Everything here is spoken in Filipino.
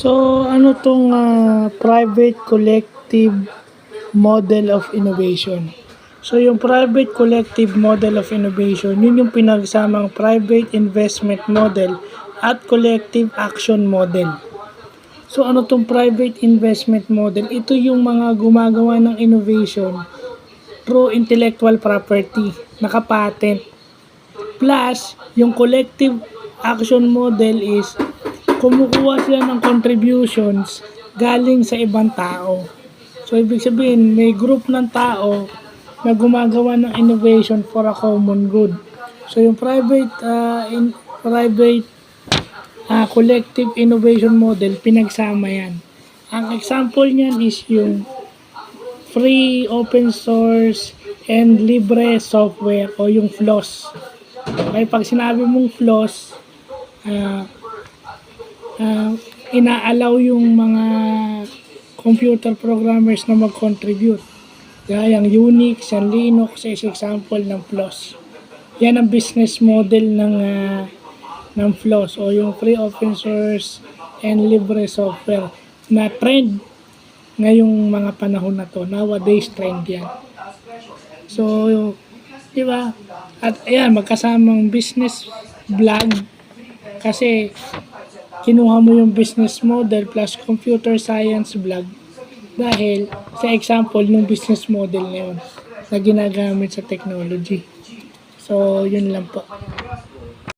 So, ano tong private collective model of innovation? So, yung private collective model of innovation, yun yung pinagsamang private investment model at collective action model. So, ano tong private investment model? Ito yung mga gumagawa ng innovation through intellectual property, nakapatent. Plus, yung collective action model is kumukuha sila ng contributions galing sa ibang tao. So, ibig sabihin, may group ng tao na gumagawa ng innovation for a common good. So, yung private collective innovation model, pinagsama yan. Ang example niyan is yung free, open source, and libre software o yung FLOSS. Okay, pag sinabi mong FLOSS, inaalaw yung mga computer programmers na mag-contribute. Gaya yung Unix, yung Linux is example ng FLOSS. Yan ang business model ng FLOSS o yung free open source and libre software na trend ngayong mga panahon na to. Nowadays trend yan. So, di ba? At ayan, magkasamang business vlog kasi kinuha mo yung business model plus computer science vlog dahil sa example ng business model na yun na ginagamit sa technology. So, yun lang po.